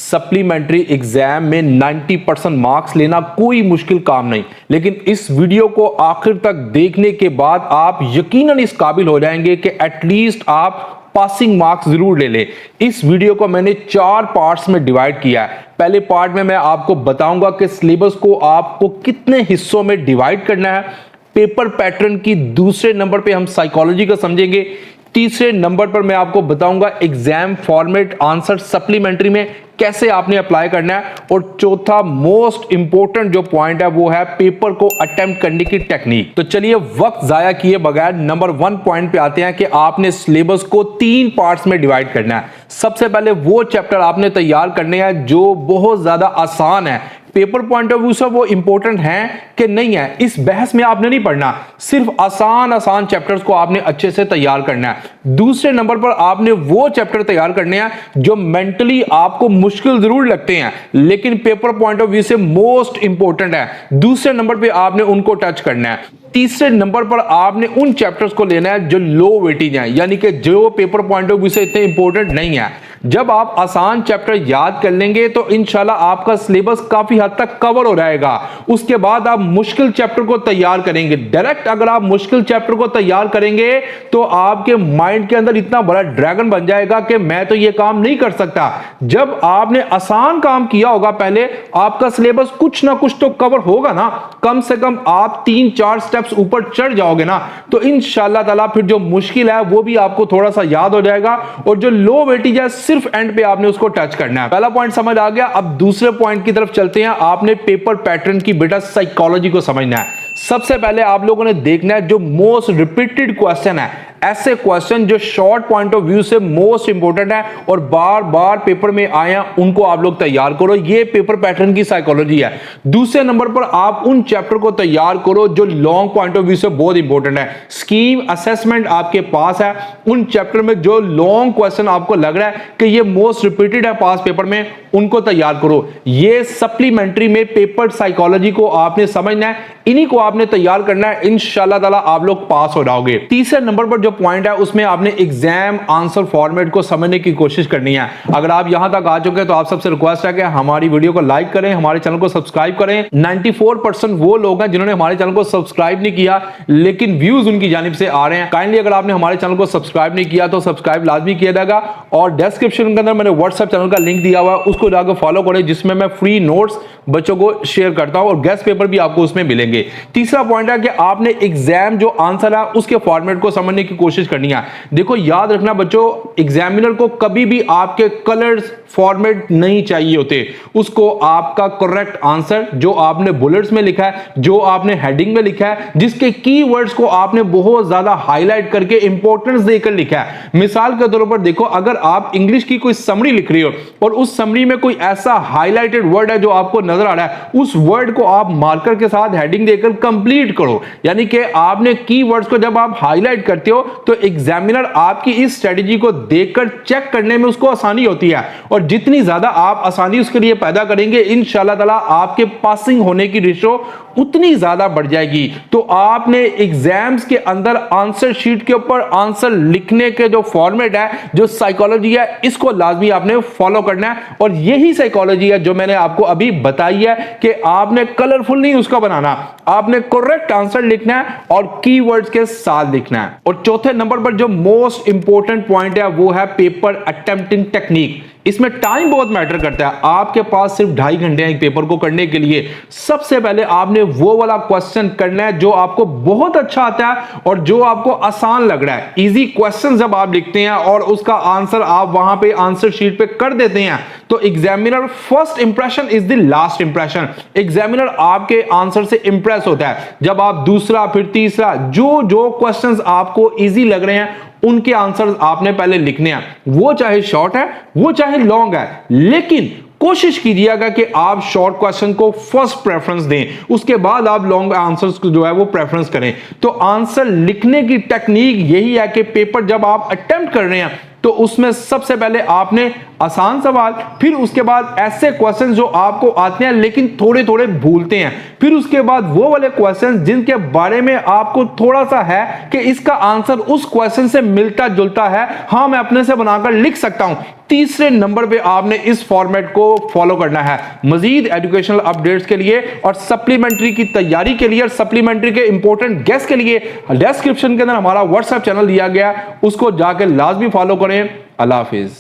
Supplementary exam में 90% marks लेना कोई मुश्किल काम नहीं, लेकिन इस वीडियो को आखिर तक देखने के बाद आप यकीनन इस काबिल हो जाएंगे कि एटलीस्ट आप पासिंग मार्क्स जरूर ले लें। इस वीडियो को मैंने 4 पार्ट्स में डिवाइड किया है। पहले पार्ट में मैं आपको बताऊंगा कि सिलेबस को आपको कितने हिस्सों में डिवाइड करना है। पेपर पैटर्न की दूसरे नंबर पे हम साइकोलॉजी को समझेंगे। तीसरे नंबर पर मैं आपको बताऊंगा एग्जाम फॉर्मेट आंसर सप्लीमेंट्री में कैसे आपने अप्लाई करना है। और चौथा मोस्ट इंपॉर्टेंट जो पॉइंट है वो है पेपर को अटेम्प्ट करने की टेक्निक। तो चलिए वक्त जाया किए बगैर नंबर 1 पॉइंट पे आते हैं कि आपने सिलेबस को 3 पार्ट्स में डिवाइड करना है। सबसे पहले वो चैप्टर आपने तैयार करने हैं जो बहुत ज्यादा आसान है, पेपर पॉइंट ऑफ व्यू से वो इंपॉर्टेंट है कि नहीं है, इस बहस में आपने नहीं पढ़ना। सिर्फ आसान चैप्टर्स को आपने अच्छे से तैयार करना है। दूसरे नंबर पर आपने वो चैप्टर तैयार करने हैं जो मेंटली आपको मुश्किल जरूर लगते हैं लेकिन पेपर पॉइंट ऑफ व्यू से मोस्ट इंपॉर्टेंट है। दूसरे नंबर पे आपने उनको टच करना है। तीसरे नंबर पर आपने उन चैप्टर्स को लेना है जो लो वेटेज हैं, यानी कि जो पेपर पॉइंट ऑफ व्यू से इतने इंपॉर्टेंट नहीं है। जब आप आसान चैप्टर याद कर लेंगे तो इंशाल्लाह आपका सिलेबस काफी हद तक कवर हो जाएगा। उसके बाद आप मुश्किल चैप्टर को तैयार करेंगे। डायरेक्ट अगर आप मुश्किल चैप्टर को तैयार करेंगे तो आपके माइंड के अंदर इतना बड़ा ड्रैगन बन जाएगा कि मैं तो ये काम नहीं कर सकता। जब आपने आसान काम किया होगा पहले, आपका सिलेबस कुछ ना कुछ तो कवर होगा ना, कम से कम आप 3-4 स्टेप्स ऊपर चढ़ जाओगे ना, तो इंशाल्लाह ताला फिर जो मुश्किल है वो भी आपको थोड़ा सा याद हो जाएगा और जो लो वेटेज है सिर्फ एंड पे आपने उसको टच करना है। पहला पॉइंट समझ आ गया। अब दूसरे पॉइंट की तरफ चलते हैं। आपने पेपर पैटर्न की बेटा साइकोलॉजी को समझना है। सबसे पहले आप लोगों ने देखना है जो मोस्ट रिपीटेड क्वेश्चन है, ऐसे क्वेश्चन जो शॉर्ट पॉइंट ऑफ व्यू से मोस्ट इंपॉर्टेंट है और बार बार पेपर में आए हैं, उनको आप लोग तैयार करो। ये पेपर पैटर्न की साइकोलॉजी है। दूसरे नंबर पर आप उन चैप्टर को तैयार करो जो लॉन्ग पॉइंट ऑफ व्यू से बहुत इंपॉर्टेंट है। स्कीम असेसमेंट आपके पास है, उन चैप्टर में जो लॉन्ग क्वेश्चन आपको लग रहा है कि ये मोस्ट रिपीटेड है पास पेपर में, उनको तैयार करो। ये सप्लीमेंट्री में पेपर साइकोलॉजी को आपने समझना है, इन्हीं को आपने तैयार करना है। इंशाल्लाह ताला आप लोग पास हो जाओगे। तीसरे नंबर पर जो पॉइंट है उसमें आपने एग्जाम आंसर फॉर्मेट को समझने की कोशिश करनी है। अगर आप यहां तक आ चुके हैं तो आप सबसे रिक्वेस्ट है कि हमारी वीडियो को लाइक करें, हमारे चैनल को सब्सक्राइब करें। 94% वो लोग हैं जिन्होंने हमारे चैनल को सब्सक्राइब नहीं किया लेकिन व्यूज उनकी जानिब से आ रहे हैं। काइंडली अगर आपने हमारे चैनल को सब्सक्राइब नहीं किया तो सब्सक्राइब लाजमी किया जाएगा और डिस्क्रिप्शन के अंदर मैंने व्हाट्सएप चैनल का लिंक दिया हुआ है, उसको जाकर फॉलो करें जिसमें मैं फ्री नोट्स बच्चों को शेयर करता हूं और गेस्ट पेपर भी आपको उसमें मिलेंगे। तीसरा पॉइंट है कि आपने एग्जाम जो आंसर है उसके फॉर्मेट को समझने की कोशिश करनी है। देखो याद रखना बच्चों, एग्जामिनर को कभी भी आपके कलर्स फॉर्मेट नहीं चाहिए होते। उसको आपका करेक्ट आंसर जो आपने बुलेट्स में लिखा है, जो आपने हेडिंग में लिखा है, जिसके कीवर्ड्स को आपने बहुत ज्यादा हाईलाइट करके इंपॉर्टेंस देकर लिखा है। मिसाल के तौर पर देखो, अगर आप इंग्लिश की कोई समरी लिख रही हो और उस समरी में कोई ऐसा हाईलाइटेड वर्ड है जो आपको नजर आ रहा है, उस वर्ड को आप मार्कर के साथ हेडिंग देकर कंप्लीट करो। यानी कि आपने कीवर्ड्स को जब आप हाईलाइट करते हो तो एग्जामिनर आपकी इस स्ट्रेटजी को देखकर चेक करने में उसको आसानी होती है और जितनी ज्यादा आप आसानी उसके लिए पैदा करेंगे इंशाल्लाह ताला आपके पासिंग होने की रेशो उतनी ज्यादा बढ़ जाएगी। तो आपने एग्जाम्स के अंदर आंसर शीट के ऊपर आंसर लिखने के जो फॉर्मेट है, जो साइकोलॉजी है, इसको लाजमी आपने फॉलो करना है और यही साइकोलॉजी है जो मैंने आपको अभी बताई है कि आपने कलरफुल नहीं उसका बनाना, आपने करेक्ट आंसर लिखना है और कीवर्ड्स के साथ लिखना है। और चौथे नंबर पर जो मोस्ट इंपॉर्टेंट पॉइंट है वो है पेपर अटेम्प्टिंग टेक्निक। इसमें टाइम बहुत मैटर करता है। आपके पास सिर्फ 2.5 घंटे हैं एक पेपर को करने के लिए। सबसे पहले आपने वो वाला क्वेश्चन करना है जो आपको बहुत अच्छा आता है और जो आपको आसान लग रहा है। इजी क्वेश्चन जब आप लिखते हैं और उसका आंसर आप वहां पे आंसर शीट पे कर देते हैं तो examiner first impression is the last impression. Examiner आपके आंसर से इंप्रेस होता है। जब आप दूसरा फिर तीसरा जो क्वेश्चंस आपको इजी लग रहे हैं उनके आंसर्स आपने पहले लिखने हैं, वो चाहे शॉर्ट है वो चाहे लॉन्ग है, लेकिन कोशिश कीजिएगा कि आप शॉर्ट क्वेश्चन को फर्स्ट प्रेफरेंस दें, उसके बाद आप लॉन्ग आंसर्स को जो है वो प्रेफरेंस करें। तो आंसर लिखने की टेक्निक यही है कि पेपर जब आप अटेम्प्ट कर रहे हैं तो उसमें सबसे पहले आपने आसान सवाल, फिर उसके बाद ऐसे क्वेश्चन जो आपको आते हैं लेकिन थोड़े थोड़े भूलते हैं, फिर उसके बाद वो वाले क्वेश्चन जिनके बारे में आपको थोड़ा सा है कि इसका आंसर उस क्वेश्चन से मिलता जुलता है, हाँ मैं अपने से बनाकर लिख सकता हूं। तीसरे नंबर पे आपने इस फॉर्मेट को फॉलो करना है। मजीद एजुकेशनल अपडेट्स के लिए और सप्लीमेंट्री की तैयारी के लिए और सप्लीमेंट्री के इंपॉर्टेंट गेस्ट के लिए डिस्क्रिप्शन के अंदर हमारा व्हाट्सएप चैनल दिया गया, उसको जाकर लाजमी फॉलो करें। अल्लाह हाफिज।